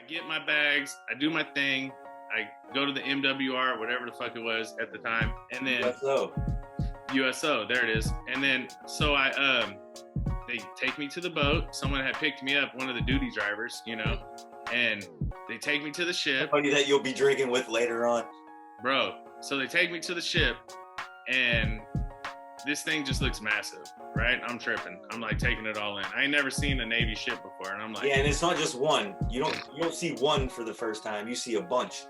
get my bags, I do my thing, I go to the MWR, whatever the fuck it was at the time, and then USO, there it is. And then so they take me to the boat. Someone had picked me up, one of the duty drivers, and they take me to the ship. Somebody that you'll be drinking with later on. Bro, so they take me to the ship, and this thing just looks massive, right? I'm tripping. I'm like taking it all in. I ain't never seen a Navy ship before, and I'm like, yeah, and it's not just one. You don't see one for the first time. You see a bunch.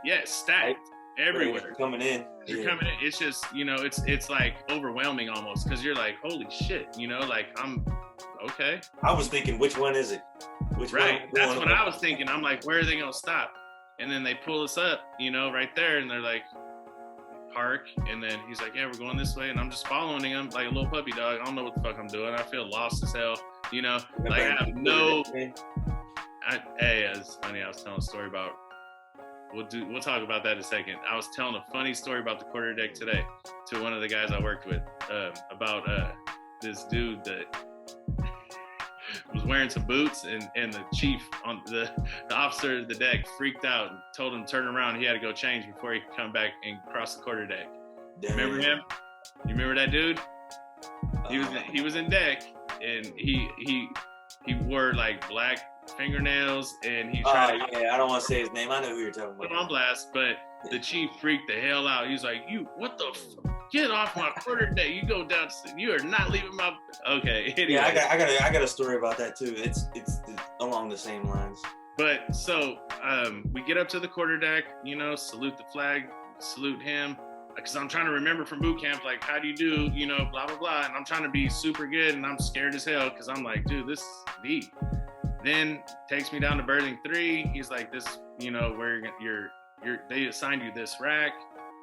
Yeah, stacked everywhere. You're coming in. You're coming in. It's just, it's like overwhelming almost, because you're like, holy shit, like I'm okay. I was thinking, which one is it? Which right. one? That's what I was thinking. I'm like, where are they gonna stop? And then they pull us up, right there, and they're like, park. And then he's like, yeah, we're going this way, and I'm just following him like a little puppy dog. I don't know what the fuck I'm doing. I feel lost as hell. Like I have no. Hey, it's funny. I was telling a story about. We'll talk about that in a second. I was telling a funny story about the quarterdeck today to one of the guys I worked with about this dude that was wearing some boots, and the chief on the officer of the deck freaked out and told him to turn around. He had to go change before he could come back and cross the quarterdeck. Remember him? You remember that dude? He was in deck, and he wore like black fingernails, and he tried to. I don't want to say his name. I know who you're talking about. On blast, but the chief freaked the hell out. He's like, what the get off my quarterdeck. You go down, you are not leaving my. Okay. Anyway. Yeah, I got a story about that too. It's along the same lines. But so we get up to the quarterdeck, salute the flag, salute him, because I'm trying to remember from boot camp, like, how do you do, blah blah blah, and I'm trying to be super good, and I'm scared as hell because I'm like, dude, this is deep. Then takes me down to berthing 3. He's like, this, where they assigned you this rack.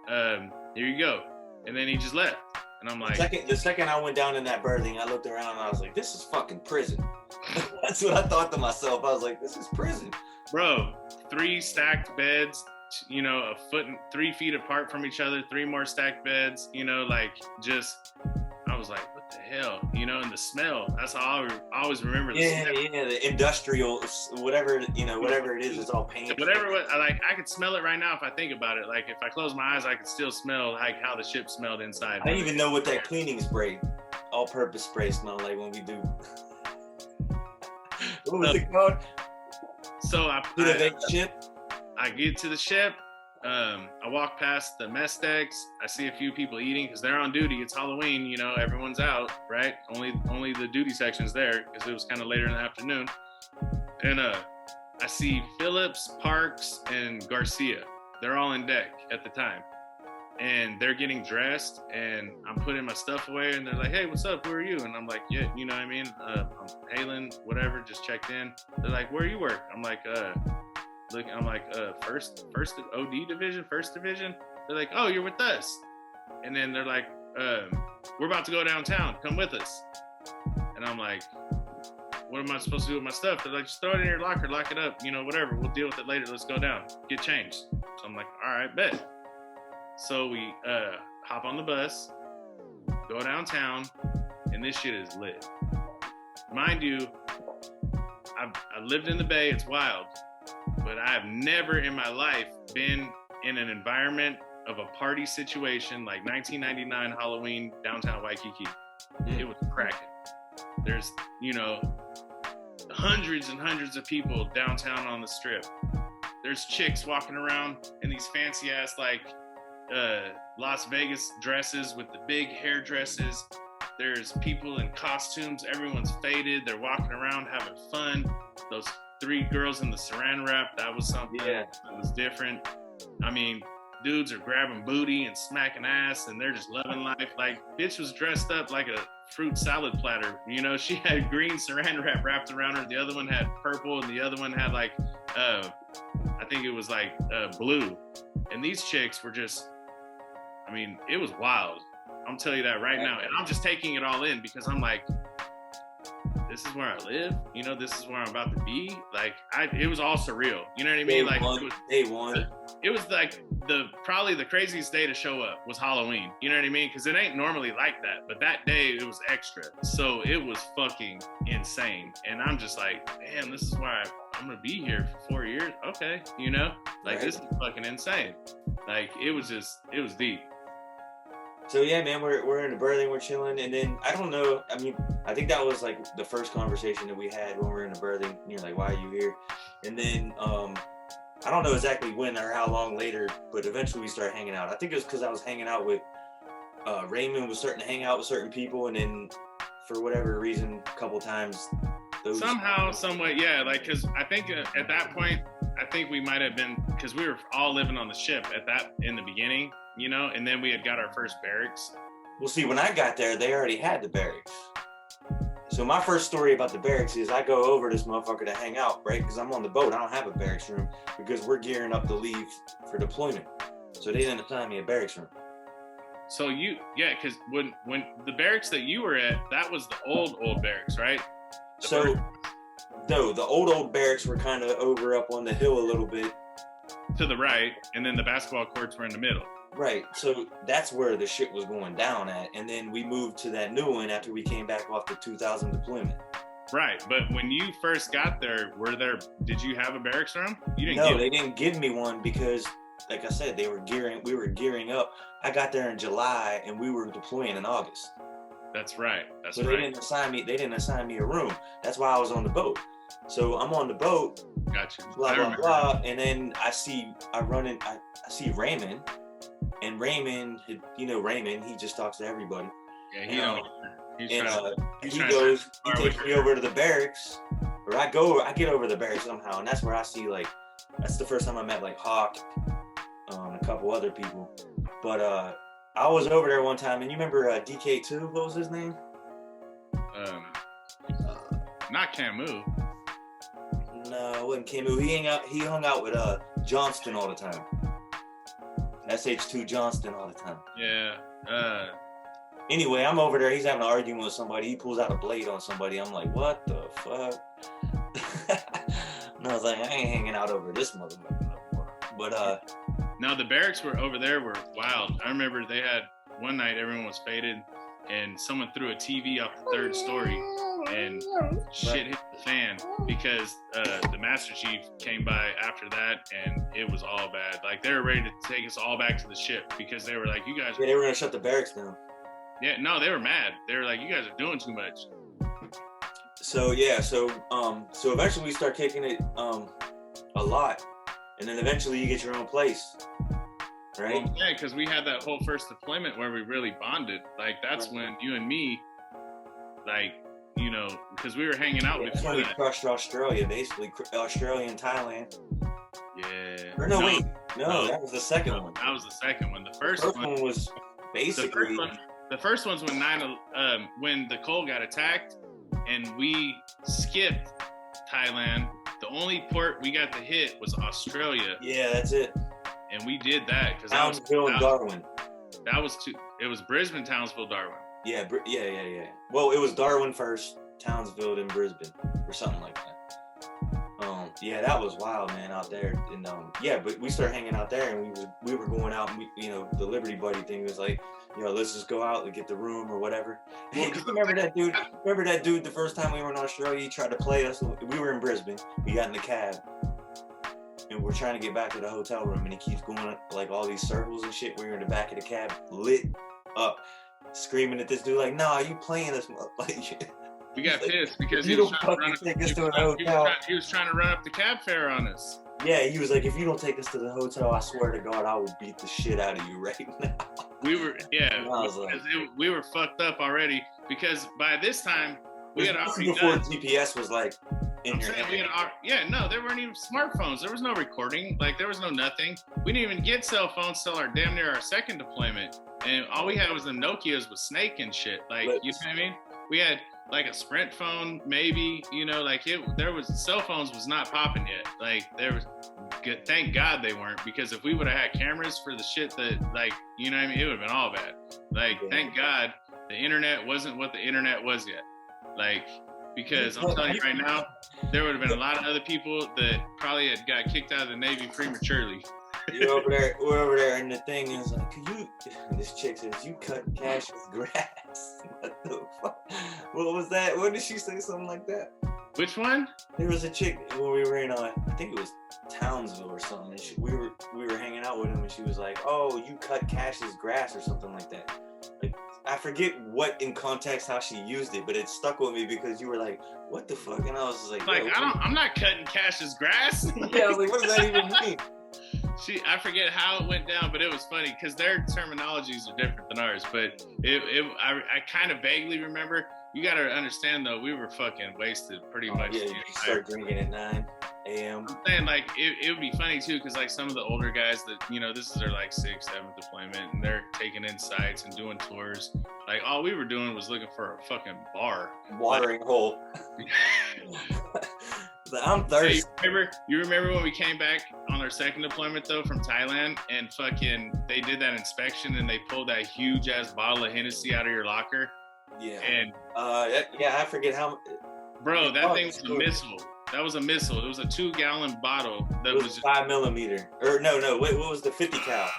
Here you go. And then he just left. And I'm like, the second I went down in that berthing, I looked around and I was like, this is fucking prison. That's what I thought to myself. I was like, this is prison. Bro, 3 stacked beds, a foot and 3 feet apart from each other, 3 more stacked beds, I was like, what the hell, and the smell. That's how I always remember the smell. Yeah, the industrial, whatever it is, it's all paint. Whatever, I could smell it right now if I think about it. Like, if I close my eyes, I could still smell like how the ship smelled inside. I don't even know what that cleaning spray, all-purpose spray smelled like when we do. What was it called? So I get to the ship. I walk past the mess decks. I see a few people eating because they're on duty. It's Halloween, everyone's out, right? Only the duty section's there because it was kind of later in the afternoon. And I see Phillips, Parks, and Garcia. They're all in deck at the time. And they're getting dressed, and I'm putting my stuff away, and they're like, hey, what's up? Who are you? And I'm like, yeah, you know what I mean? I'm Halen, whatever, just checked in. They're like, where you work? I'm like, first OD division, first division. They're like, oh, you're with us. And then they're like, we're about to go downtown. Come with us. And I'm like, what am I supposed to do with my stuff? They're like, just throw it in your locker, lock it up, whatever. We'll deal with it later. Let's go down, get changed. So I'm like, all right, bet. So we hop on the bus, go downtown, and this shit is lit. Mind you, I lived in the Bay. It's wild. But I have never in my life been in an environment of a party situation like 1999 Halloween downtown Waikiki. It was cracking. There's, hundreds and hundreds of people downtown on the strip. There's chicks walking around in these fancy ass Las Vegas dresses with the big hair dresses. There's people in costumes. Everyone's faded. They're walking around having fun. Those 3 girls in the saran wrap, that was something that was different. I mean, dudes are grabbing booty and smacking ass, and they're just loving life. Like, bitch was dressed up like a fruit salad platter. She had green saran wrap wrapped around her. The other one had purple, and the other one had I think it was blue. And these chicks were just, it was wild. I'm telling you that right now. And I'm just taking it all in because I'm like, this is where I live, this is where I'm about to be. Like, it was all surreal. You know what I mean? Day one. It was like probably the craziest day to show up was Halloween. You know what I mean? Because it ain't normally like that, but that day it was extra. So it was fucking insane. And I'm just like, damn, this is why I'm gonna be here for 4 years. Okay, you know, like Right. this is fucking insane. Like it was deep. So yeah, man, we're in the birthing, we're chilling, and then I don't know. I mean, I think that was like the first conversation that we had when we were in the birthing. You're like, why are you here? And then I don't know exactly when or how long later, but eventually we started hanging out. I think it was because I was hanging out with Raymond was starting to hang out with certain people, and then for whatever reason, a couple times those Somehow, somewhat, yeah. Like, cause I think at that point, I think we might have been, cause we were all living on the ship in the beginning, you know, and then we had got our first barracks. Well, see, when I got there, they already had the barracks. So my first story about the barracks is I go over this motherfucker to hang out, right? Because I'm on the boat. I don't have a barracks room because we're gearing up to leave for deployment. So they didn't assign me a barracks room. So because when the barracks that you were at, that was the old barracks, right? No, the old barracks were kind of over up on the hill a little bit. To the right, and then the basketball courts were in the middle. Right, so that's where the shit was going down at, and then we moved to that new one after we came back off the 2000 deployment. Right, but when you first got there, did you have a barracks room? You didn't. No, they didn't give me one because, like I said, we were gearing up. I got there in July, and we were deploying in August. That's right. So they didn't assign me a room. That's why I was on the boat. So I'm on the boat. Gotcha. Blah blah blah, and then I see Raymond. And Raymond, Raymond, he just talks to everybody. Yeah, he takes me over to the barracks, or I get over to the barracks somehow, and that's where I see that's the first time I met Hawk, a couple other people. But I was over there one time, and you remember Pt.2? What was his name? Not Camus. No, it wasn't Camus. He hung out with Johnston all the time. Sh2 Johnston all the time. Yeah. Anyway, I'm over there. He's having an argument with somebody. He pulls out a blade on somebody. I'm like, what the fuck? And I was like, I ain't hanging out over this motherfucker no more. But now the barracks were over there were wild. I remember they had one night everyone was faded, and someone threw a TV off the third story, and shit hit the fan because the Master Chief came by after that, and it was all bad. Like they were ready to take us all back to the ship because they were like, "You guys." Yeah, they were gonna shut the barracks down. Yeah, no, they were mad. They were like, "You guys are doing too much." So eventually we start kicking it a lot, and then eventually you get your own place. Right? Well, yeah, because we had that whole first deployment where we really bonded. Like that's when you and me, like, because we were hanging out before that. We crushed Australia, basically. Australia and Thailand. Yeah. Or wait. No, that was the second one. That was the second one. The first one was basically. The first one's when when the Cole got attacked, and we skipped Thailand. The only port we got to hit was Australia. Yeah, that's it. And we did that because Townsville and Darwin. That was It was Brisbane, Townsville, Darwin. Yeah. Well, it was Darwin first, Townsville, then Brisbane, or something like that. Yeah, that was wild, man, out there. And but we started hanging out there, and we were going out, and the Liberty Buddy thing was like, let's just go out and get the room or whatever. Hey, remember that dude? Remember that dude? The first time we were in Australia, he tried to play us. We were in Brisbane. We got in the cab. And we're trying to get back to the hotel room, and he keeps going like all these circles and shit. We were in the back of the cab, lit up, screaming at this dude like, "Nah, you playing us?" We got pissed because he was trying to run up the cab fare on us. Yeah, he was like, "If you don't take us to the hotel, I swear to God, I will beat the shit out of you right now." We were we were fucked up already because by this time we had already before done. GPS was like. There weren't even smartphones. There was no recording. Like there was no nothing. We didn't even get cell phones till damn near our second deployment, and all we had was the Nokias with Snake and shit. Like you know what I mean? We had like a Sprint phone, maybe. There was cell phones was not popping yet. Like there was. Good, thank God they weren't, because if we would have had cameras for the shit that it would have been all bad. Thank God the internet wasn't what the internet was yet. Because I'm telling you right now, there would have been a lot of other people that probably had got kicked out of the Navy prematurely. We're over there, and the thing is like, this chick says, you cut Cash's grass. What the fuck? What was that? What did she say? Something like that? Which one? There was a chick when we were in, I think it was Townsville or something. And we were hanging out with him, and she was like, "Oh, you cut Cash's grass" or something like that. Like, I forget what in context how she used it, but it stuck with me because you were like, "What the fuck?" And I was like, I'm not cutting Cash's grass. Yeah, I was like, what does that even mean? I forget how it went down, but it was funny because their terminologies are different than ours. But I kind of vaguely remember. You got to understand though, we were fucking wasted pretty much. Yeah, you start drinking at 9 a.m. I'm saying like it would be funny too because like some of the older guys that this is their like 6th, 7th deployment and they're taking in sites and doing tours. Like all we were doing was looking for a fucking watering hole. I'm thirsty. You remember when we came back on our 2nd deployment though from Thailand and fucking they did that inspection and they pulled that huge ass bottle of Hennessy out of your locker? Yeah. And I forget how. Bro, that thing was a missile. That was a missile. It was a 2-gallon bottle that was just 5mm. Or no. Wait, what was the 50 cal?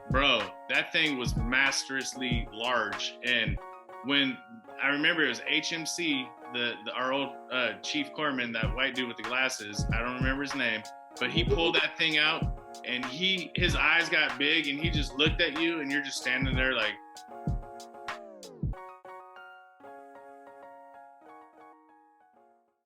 Bro, that thing was monstrously large. And when I remember it was HMC, our old chief corpsman, that white dude with the glasses. I don't remember his name, but he pulled that thing out, and his eyes got big, and he just looked at you, and you're just standing there like,